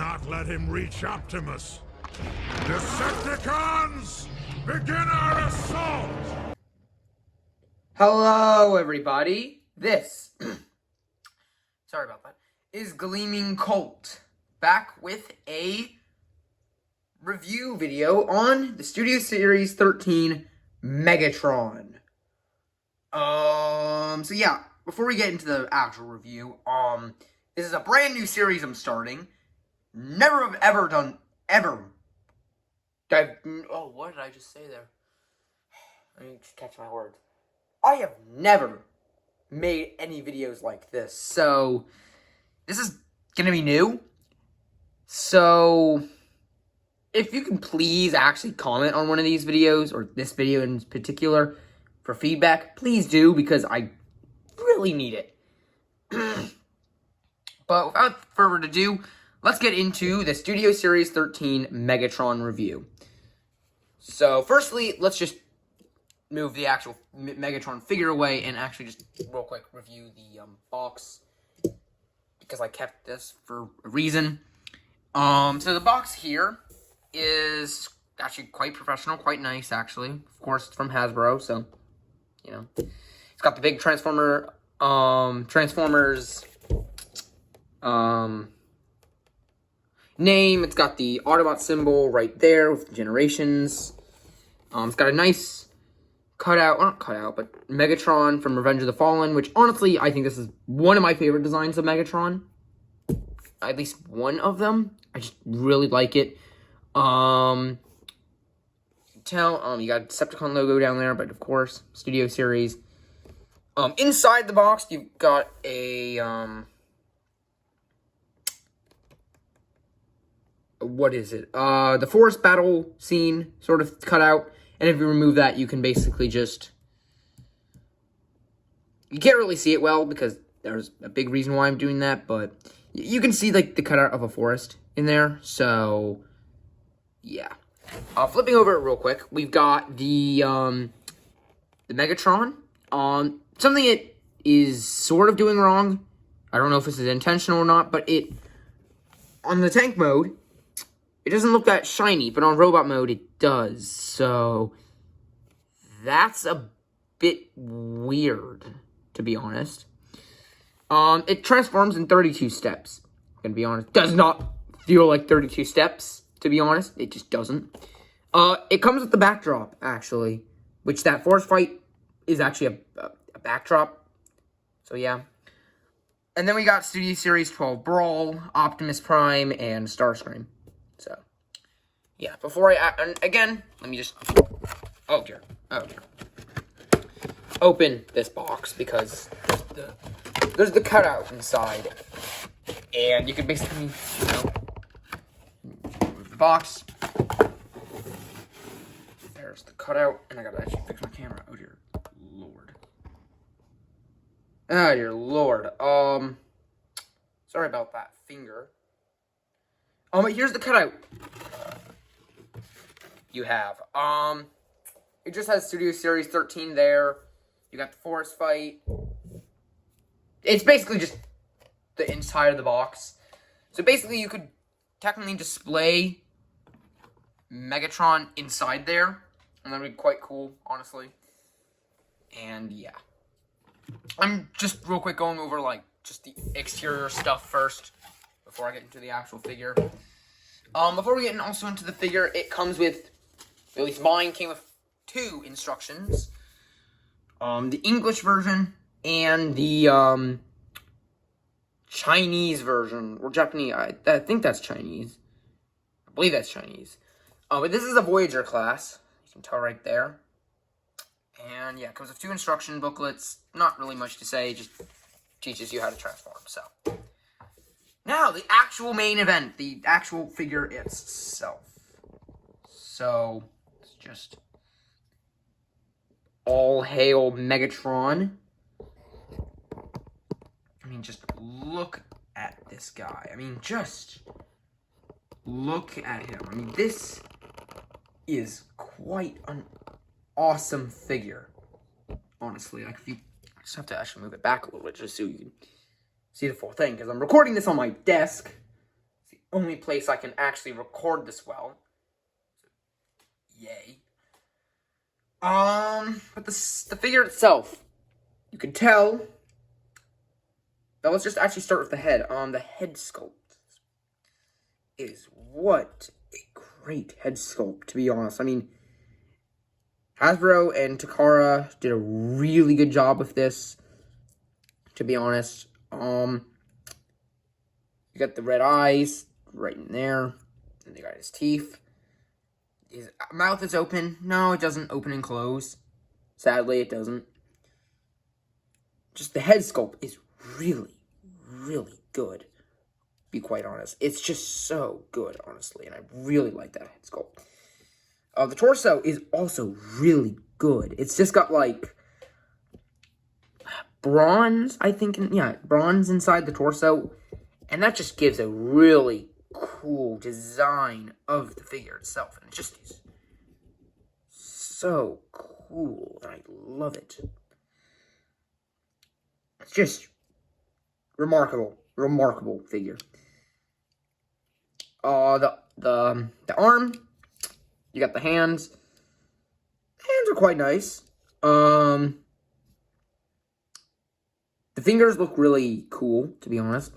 not let him reach Optimus. Decepticons, begin our assault! Hello, everybody. This, sorry about that, is Gleaming Colt, back with a review video on the Studio Series 13 Megatron. So yeah, before we get into the actual review, this is a brand new series I'm starting. Never have ever done, oh, what did I just say there? I need to catch my words. I have never made any videos like this, so this is gonna be new. So if you can please actually comment on one of these videos, or this video in particular, for feedback, please do, because I really need it. But without further ado, let's get into the Studio Series 13 Megatron review. So firstly, let's just move the actual Megatron figure away and actually just real quick review the box, because I kept this for a reason. So the box here is actually quite professional, quite nice actually. Of course, it's from Hasbro, so you know, it's got the big Transformers name. It's got the Autobot symbol right there with the generations. It's got a nice cutout, not cutout, but Megatron from Revenge of the Fallen, which honestly, I think this is one of my favorite designs of Megatron. At least one of them. I just really like it. You can tell, you got Decepticon logo down there, but of course, Studio Series. Inside the box, you've got a, what is it? The forest battle scene sort of cut out. And if you remove that, you can basically just... You can't really see it well, because there's a big reason why I'm doing that, but you can see, like, the cutout of a forest in there, so yeah. Flipping over it real quick, we've got the Megatron. Something it is sort of doing wrong. I don't know if this is intentional or not, but on the tank mode, it doesn't look that shiny, but on robot mode, it does. So that's a bit weird, to be honest. It transforms in 32 steps. I'm gonna be honest. Does not feel like 32 steps, to be honest. It just doesn't. It comes with the backdrop, actually, which that force fight is actually a backdrop. So, yeah. And then we got Studio Series 12 Brawl, Optimus Prime, and Starscream. So, yeah, before and again, let me just, oh dear, open this box, because there's the cutout inside, and you can basically, you know, move the box, there's the cutout, and I gotta actually fix my camera, oh dear lord, sorry about that finger. But here's the cutout you have. It just has Studio Series 13 there. You got the forest fight. It's basically just the inside of the box. So basically, you could technically display Megatron inside there, and that would be quite cool, honestly. And yeah. I'm just real quick going over, like, just the exterior stuff first, before I get into the actual figure. Before we get also into the figure, it comes with, at least mine came with 2 instructions. The English version and the, Chinese version, or Japanese, I think that's Chinese. I believe that's Chinese. But this is a Voyager class, you can tell right there. And yeah, it comes with 2 instruction booklets, not really much to say, just teaches you how to transform, so. Now, the actual main event, the actual figure itself. So, it's just all hail Megatron. I mean, just look at this guy. I mean, just look at him. I mean, this is quite an awesome figure. Honestly, like, if you I just have to actually move it back a little bit just so you can see the full thing, because I'm recording this on my desk. See, only place I can actually record this well. Yay. But the figure itself, you can tell. Now let's just actually start with the head. The head sculpt is what a great head sculpt, to be honest. I mean, Hasbro and Takara did a really good job with this, to be honest. You got the red eyes right in there, and they got his teeth. His mouth is open. No, it doesn't open and close. Sadly, it doesn't. Just the head sculpt is really, really good. Be quite honest. It's just so good, honestly, and I really like that head sculpt. The torso is also really good. It's just got, like, bronze, I think. Yeah, bronze inside the torso. And that just gives a really cool design of the figure itself. And it just is so cool. And I love it. It's just remarkable figure. The arm, you got the hands. Hands are quite nice. The fingers look really cool, to be honest.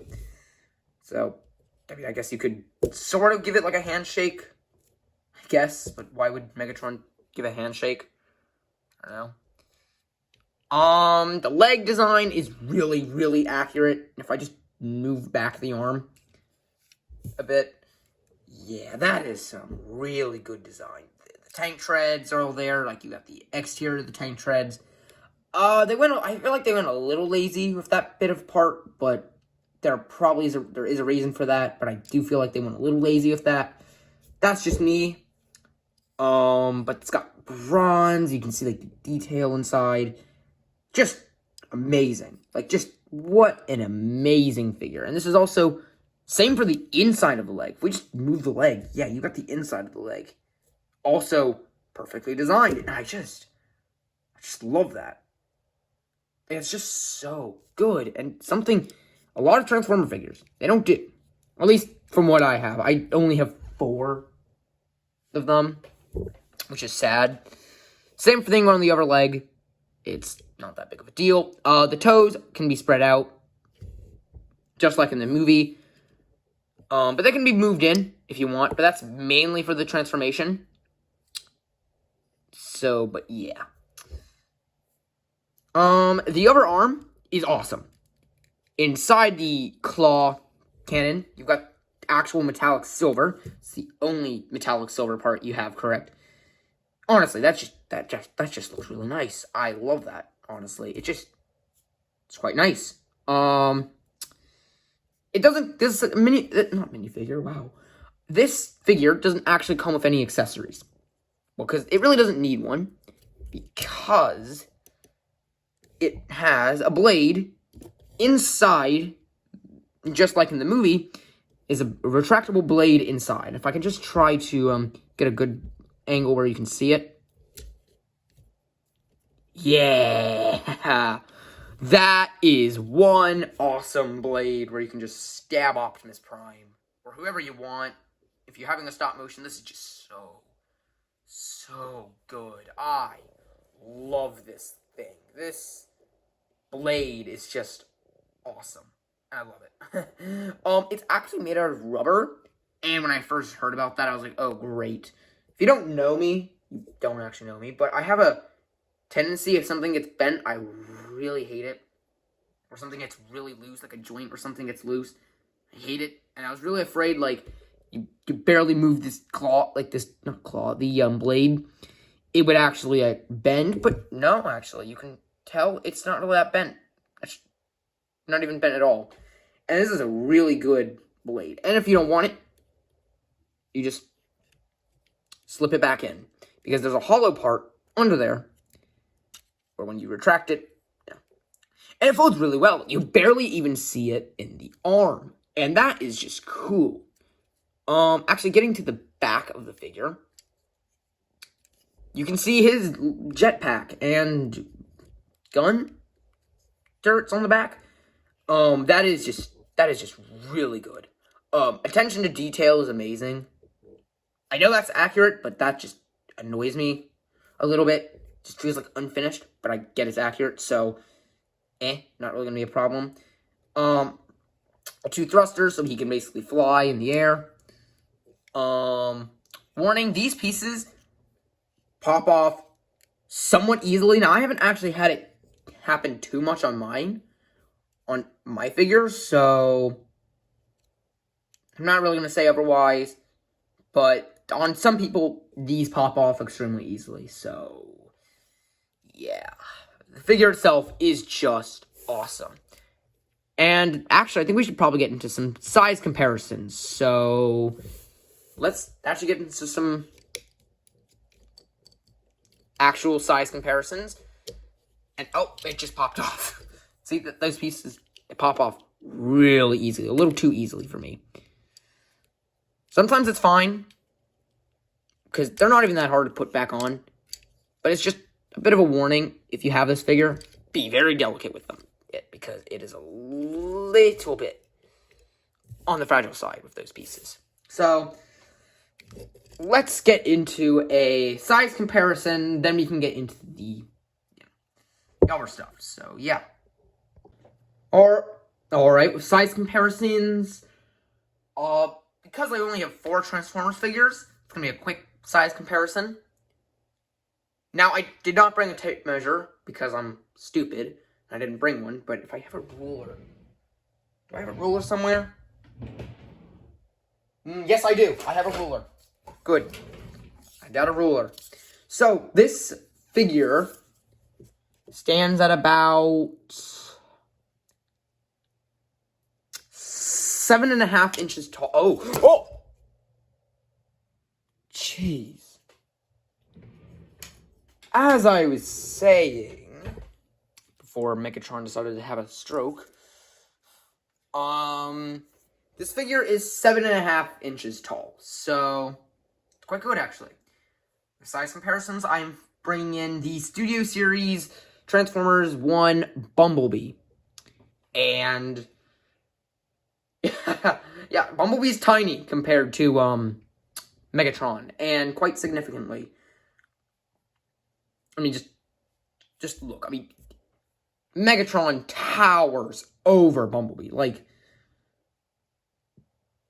So, I mean, I guess you could sort of give it like a handshake, I guess. But why would Megatron give a handshake? I don't know. The leg design is really, really accurate. If I just move back the arm a bit, yeah, that is some really good design. The tank treads are all there. Like, you got the exterior of the tank treads. I feel like they went a little lazy with that bit of part, but there is a reason for that. But I do feel like they went a little lazy with that. That's just me. But it's got bronze. You can see, like, the detail inside. Just amazing. Like, just what an amazing figure. And this is also same for the inside of the leg. If we just move the leg, yeah, you got the inside of the leg. Also perfectly designed. And I just love that. It's just so good. And something a lot of Transformer figures, they don't do. At least from what I have. I only have 4 of them, which is sad. Same thing on the other leg. It's not that big of a deal. The toes can be spread out, just like in the movie. But they can be moved in if you want. But that's mainly for the transformation. So, but yeah. The other arm is awesome. Inside the claw cannon, you've got actual metallic silver. It's the only metallic silver part you have, correct? Honestly, that just looks really nice. I love that, honestly. It's quite nice. It doesn't, this is a not minifigure, wow. This figure doesn't actually come with any accessories. Well, because it really doesn't need one. Because it has a blade inside, just like in the movie, is a retractable blade inside. If I can just try to get a good angle where you can see it. Yeah! That is one awesome blade where you can just stab Optimus Prime. Or whoever you want. If you're having a stop motion, this is just so good. I love this thing. This blade is just awesome. I love it. It's actually made out of rubber. And when I first heard about that, I was like, oh, great. If you don't know me, you don't actually know me, but I have a tendency, if something gets bent, I really hate it. Or something gets really loose, like a joint or something gets loose. I hate it. And I was really afraid, like, you could barely move this claw, like this, not claw, the blade. It would actually, like, bend. But no, actually, you can tell it's not really that bent. It's not even bent at all. And this is a really good blade. And if you don't want it, you just slip it back in. Because there's a hollow part under there. Or when you retract it, yeah. And it folds really well. You barely even see it in the arm. And that is just cool. Actually, getting to the back of the figure, you can see his jetpack and gun darts on the back. That is just really good. Attention to detail is amazing. I know that's accurate, but that just annoys me a little bit. Just feels like unfinished, but I get it's accurate, so not really gonna be a problem. 2 thrusters, so he can basically fly in the air. Warning, these pieces pop off somewhat easily. Now, I haven't actually had it happen too much on my figures, so I'm not really going to say otherwise, but on some people, these pop off extremely easily, so yeah. The figure itself is just awesome. And actually, I think we should probably get into some size comparisons, so let's actually get into some actual size comparisons. And, oh, it just popped off. See, those pieces, they pop off really easily. A little too easily for me. Sometimes it's fine, because they're not even that hard to put back on. But it's just a bit of a warning, if you have this figure, be very delicate with them. Because it is a little bit on the fragile side with those pieces. So, let's get into a size comparison, then we can get into the other stuff. So, yeah. Alright, with size comparisons, because I only have 4 Transformers figures, it's going to be a quick size comparison. Now, I did not bring a tape measure, because I'm stupid. I didn't bring one, but if I have a ruler... Do I have a ruler somewhere? Yes, I do. I have a ruler. Good. I got a ruler. So, this figure stands at about 7.5 inches tall. Oh! Jeez. As I was saying, before Megatron decided to have a stroke, this figure is 7.5 inches tall, so it's quite good, actually. For size comparisons, I'm bringing in the Studio Series Transformers 1 Bumblebee, and yeah, Bumblebee's tiny compared to Megatron, and quite significantly. I mean, just look. I mean, Megatron towers over Bumblebee, like,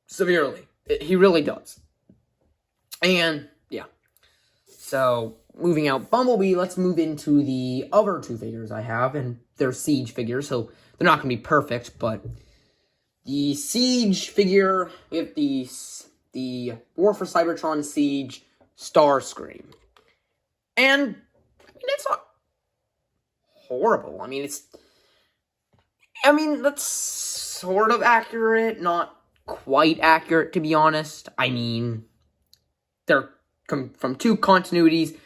severely. He really does. And, yeah. So, moving out Bumblebee, let's move into the other 2 figures I have, and they're Siege figures, so they're not going to be perfect, but the Siege figure, we have the War for Cybertron Siege Starscream. And, I mean, it's not horrible. I mean, that's sort of accurate, not quite accurate, to be honest. I mean, they're from 2 continuities.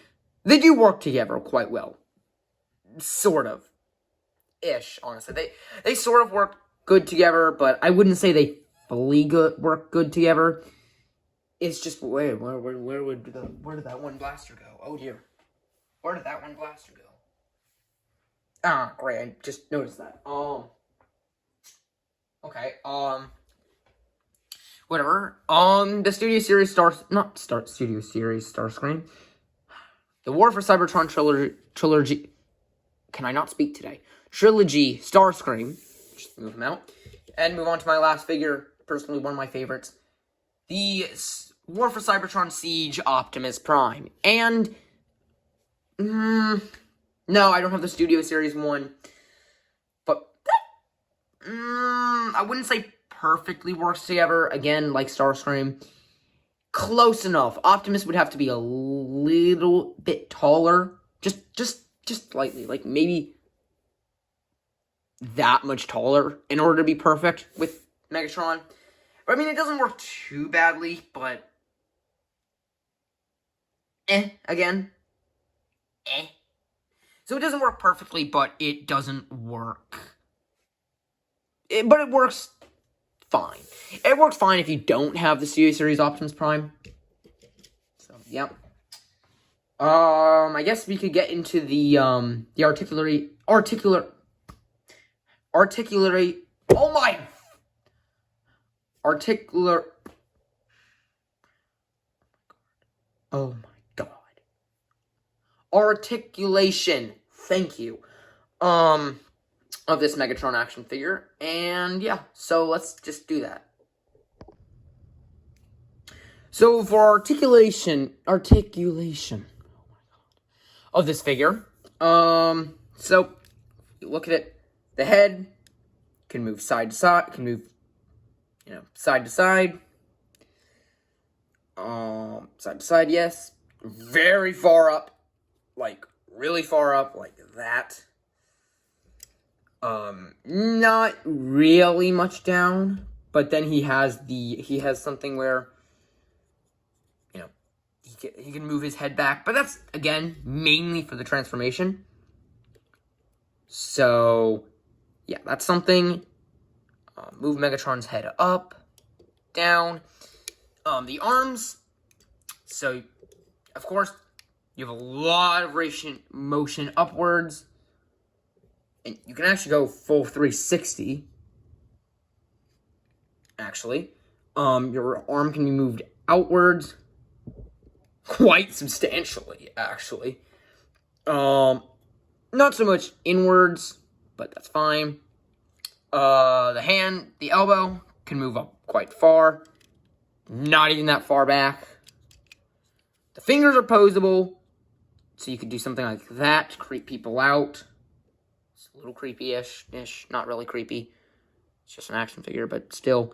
They do work together quite well. Sort of. Ish, honestly. They sort of work good together, but I wouldn't say they fully work good together. It's just, where did that one blaster go? Oh, dear. Where did that one blaster go? Ah, great, I just noticed that. Okay, whatever. The Studio Series Studio Series Starscream. The War for Cybertron trilogy. Can I not speak today? Trilogy Starscream. Just move him out. And move on to my last figure. Personally, one of my favorites. The War for Cybertron Siege Optimus Prime. And, no, I don't have the Studio Series 1. But, I wouldn't say perfectly works together. Again, like Starscream. Close enough. Optimus would have to be a little bit taller. Just slightly. Like, maybe that much taller in order to be perfect with Megatron. But, I mean, it doesn't work too badly, but again. So it doesn't work perfectly, but it doesn't work. But it works fine. It works fine if you don't have the Studio Series Optimus Prime. So, yeah. I guess we could get into the articulate, oh my! articular... Oh my god. Articulation. Thank you. Of this Megatron action figure. And yeah, so let's just do that. So for articulation of this figure, so you look at it, the head can move side to side, side to side, side to side, yes, very far up, like really far up, like that. Not really much down, but then he has something where, he can move his head back, but that's, again, mainly for the transformation. So, yeah, that's something. Move Megatron's head up, down. The arms, so, of course, you have a lot of motion upwards, and you can actually go full 360, actually. Your arm can be moved outwards, quite substantially, actually. Not so much inwards, but that's fine. The elbow can move up quite far. Not even that far back. The fingers are posable, so you could do something like that to creep people out. It's a little creepy-ish, not really creepy. It's just an action figure, but still.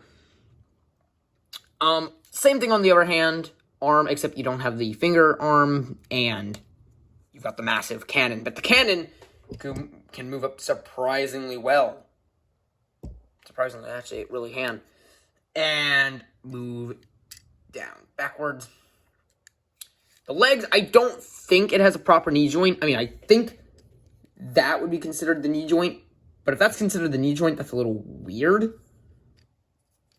Same thing on the other hand. Arm, except you don't have the finger arm, and you've got the massive cannon. But the cannon can move up surprisingly well. Surprisingly, actually, it really can. And move down, backwards. The legs, I don't think it has a proper knee joint. I mean, I think that would be considered the knee joint. But if that's considered the knee joint, that's a little weird.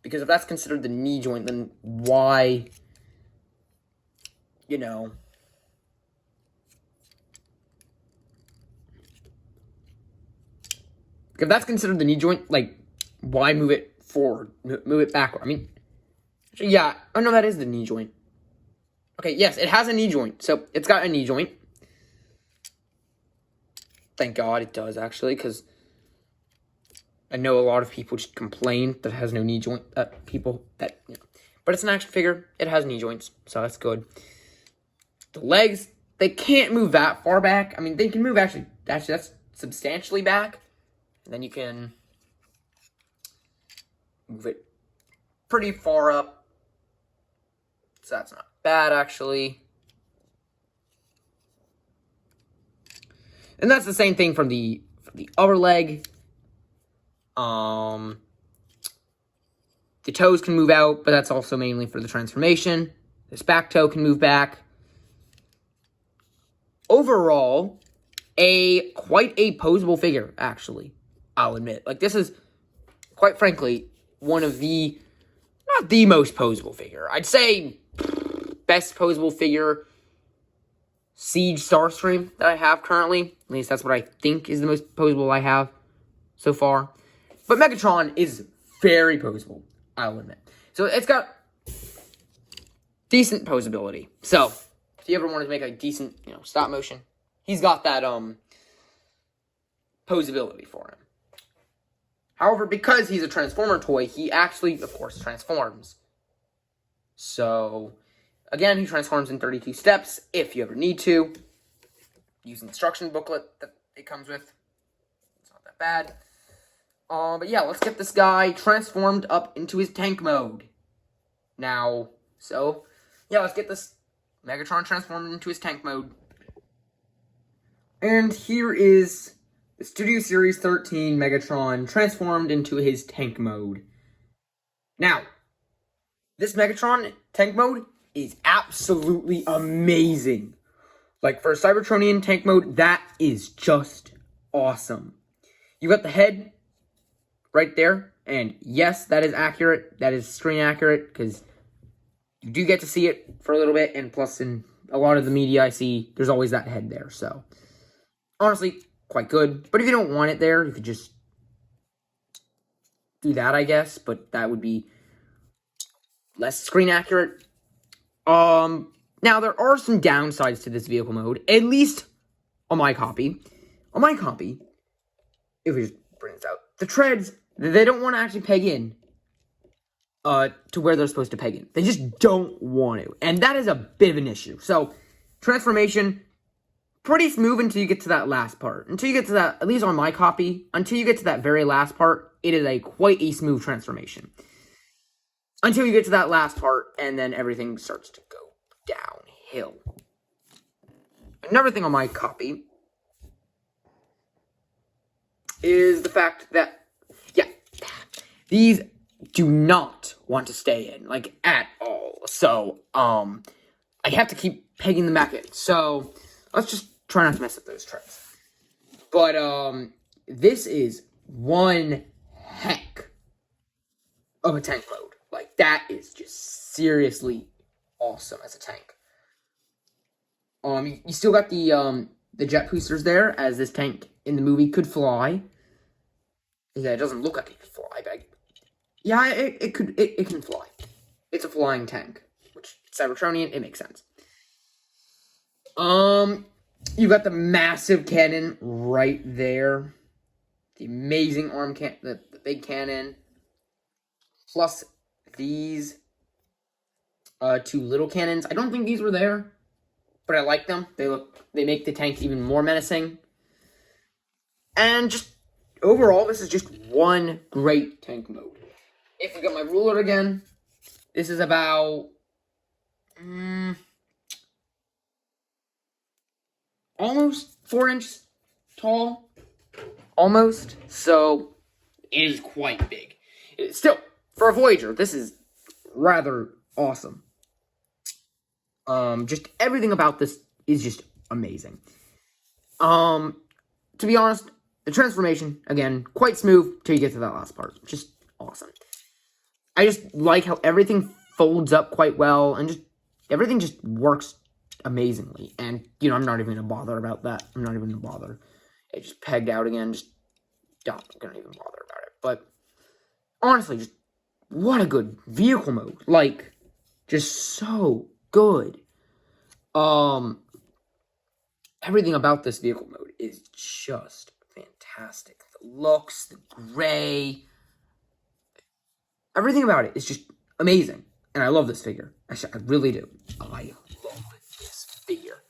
Because if that's considered the knee joint, then why... if that's considered the knee joint, like, why move it forward? Move it backward. I mean, yeah. Oh, no, that is the knee joint. Okay, yes, it has a knee joint. So, it's got a knee joint. Thank God it does, actually, because I know a lot of people just complain that it has no knee joint. But it's an action figure. It has knee joints, so that's good. The legs, they can't move that far back. I mean, they can move actually that's substantially back. And then you can move it pretty far up. So that's not bad, actually. And that's the same thing from the other leg. The toes can move out, but that's also mainly for the transformation. This back toe can move back. Overall, quite a posable figure, actually, I'll admit. Like, this is, quite frankly, one of the, not the most posable figure. I'd say best posable figure, Siege Starscream, that I have currently. At least that's what I think is the most posable I have so far. But Megatron is very posable, I'll admit. So it's got decent posability. So, if you ever want to make a decent, stop motion, he's got that, posability for him. However, because he's a Transformer toy, he actually, of course, transforms. So, again, he transforms in 32 steps, if you ever need to. Use the instruction booklet that it comes with. It's not that bad. But yeah, let's get this guy transformed up into his tank mode. Now, so, yeah, let's get this Megatron transformed into his tank mode. And here is the Studio Series 13 Megatron transformed into his tank mode. Now, this Megatron tank mode is absolutely amazing. Like, for a Cybertronian tank mode, that is just awesome. You got the head right there, and yes, that is accurate. That is screen accurate, because you do get to see it for a little bit, and plus in a lot of the media I see, there's always that head there, so honestly, quite good. But if you don't want it there, you could just do that, I guess, but that would be less screen accurate. Now there are some downsides to this vehicle mode, at least on my copy. On my copy, if we just bring this out, the treads, they don't want to actually peg in to where they're supposed to peg in. They just don't want to, and that is a bit of an issue. So, transformation, pretty smooth until you get to that last part. Until you get to that, at least on my copy, until you get to that very last part, it is quite a smooth transformation. Until you get to that last part, and then everything starts to go downhill. Another thing on my copy is the fact that, yeah, these do not want to stay in, like, at all. So, I have to keep pegging them back in. So, let's just try not to mess up those treads. But, this is one heck of a tank mode. Like, that is just seriously awesome as a tank. You still got the jet boosters there, as this tank in the movie could fly. Yeah, it doesn't look like it could fly, but yeah, it can fly. It's a flying tank, which Cybertronian, it makes sense. You got the massive cannon right there, the amazing the big cannon, plus these two little cannons. I don't think these were there, but I like them. They make the tank even more menacing. And just overall, this is just one great tank mode. If we got my ruler again, this is about almost 4 inches tall. Almost. So it is quite big. Still, for a Voyager, this is rather awesome. Just everything about this is just amazing. To be honest, the transformation, again, quite smooth till you get to that last part. Just awesome. I just like how everything folds up quite well, and just everything just works amazingly. And, you know, I'm not even going to bother about that. I'm not even going to bother. It just pegged out again. Just don't. I'm going to even bother about it. But, honestly, just what a good vehicle mode. Like, just so good. Everything about this vehicle mode is just fantastic. The looks, the gray, everything about it is just amazing. And I love this figure. Actually, I really do. I love this figure.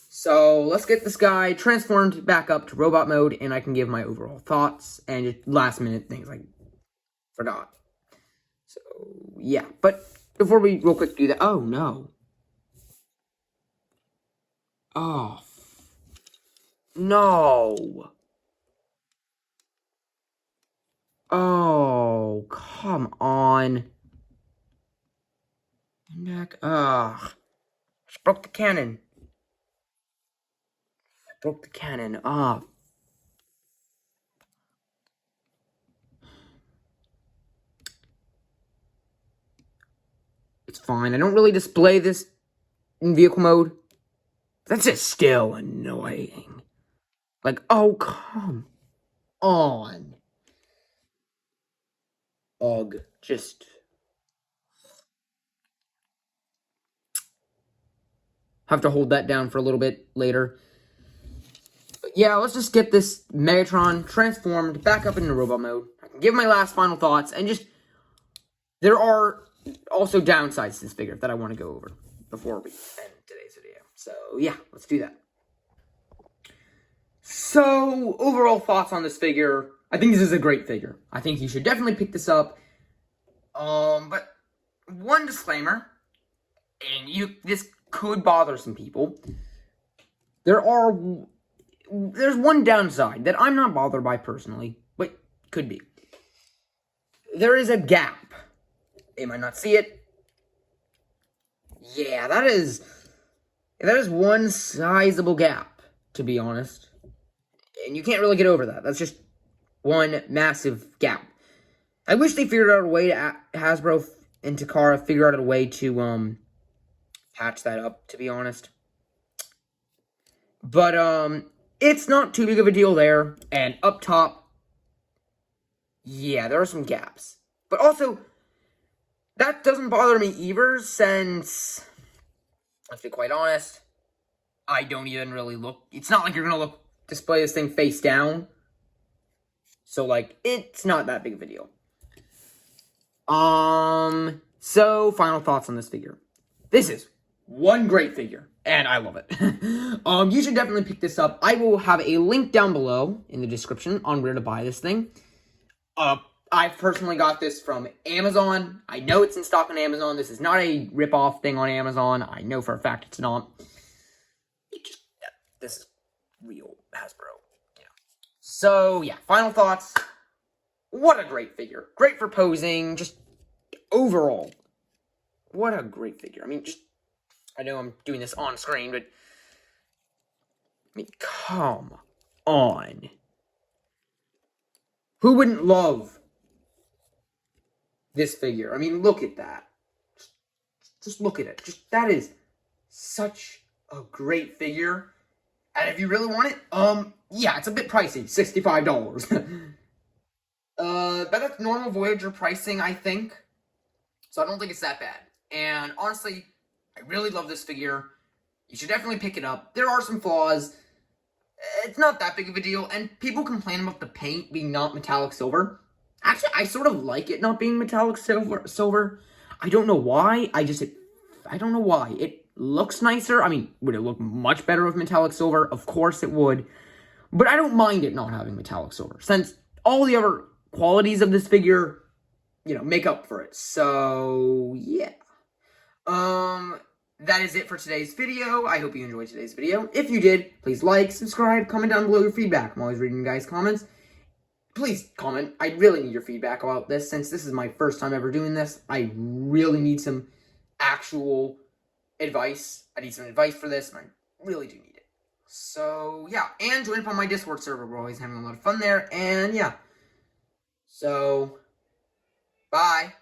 So, let's get this guy transformed back up to robot mode, and I can give my overall thoughts, and just last minute things I forgot. So, yeah. But, before we real quick do that, oh, no. Oh, no. Oh, come on. Back. Ugh. Just broke the cannon. I broke the cannon. Ah. It's fine. I don't really display this in vehicle mode. That's just still annoying. Like, oh, come on. Ugh, just... have to hold that down for a little bit later. But yeah, let's just get this Megatron transformed back up into robot mode. I can give my last final thoughts, and just... there are also downsides to this figure that I want to go over before we end today's video. So, yeah, let's do that. So, overall thoughts on this figure. I think this is a great figure. I think you should definitely pick this up. But one disclaimer, and this could bother some people. There's one downside that I'm not bothered by personally, but could be. There is a gap. They might not see it. Yeah, that is one sizable gap, to be honest. And you can't really get over that. That's just one massive gap. I wish they figured out a way to, Hasbro and Takara figure out a way to, patch that up, to be honest. But, it's not too big of a deal there. And up top, yeah, there are some gaps. But also, that doesn't bother me either, since, let's be quite honest, I don't even really look, it's not like you're gonna display this thing face down. So, like, it's not that big of a deal. So, final thoughts on this figure. This is one great figure, and I love it. You should definitely pick this up. I will have a link down below in the description on where to buy this thing. I personally got this from Amazon. I know it's in stock on Amazon. This is not a rip-off thing on Amazon. I know for a fact it's not. This is real Hasbro. Yeah. So, yeah, final thoughts. What a great figure. Great for posing. Just overall. What a great figure. I mean, just, I know I'm doing this on screen, but, I mean, come on. Who wouldn't love this figure? I mean, look at that. Just look at it. Just, that is such a great figure. And if you really want it, yeah, it's a bit pricey, $65. But that's normal Voyager pricing, I think. So I don't think it's that bad. And honestly, I really love this figure. You should definitely pick it up. There are some flaws. It's not that big of a deal. And people complain about the paint being not metallic silver. Actually, I sort of like it not being metallic silver. I don't know why. I don't know why. It looks nicer. I mean, would it look much better with metallic silver? Of course it would. But I don't mind it not having metallic silver, since all the other qualities of this figure, you know, make up for it. So, yeah. That is it for today's video. I hope you enjoyed today's video. If you did, please like, subscribe, comment down below your feedback. I'm always reading you guys' comments. Please comment. I really need your feedback about this, since this is my first time ever doing this. I really need some actual advice. I need some advice for this, and I really do need it. So, yeah. And join up on my Discord server. We're always having a lot of fun there. And, yeah. So, bye.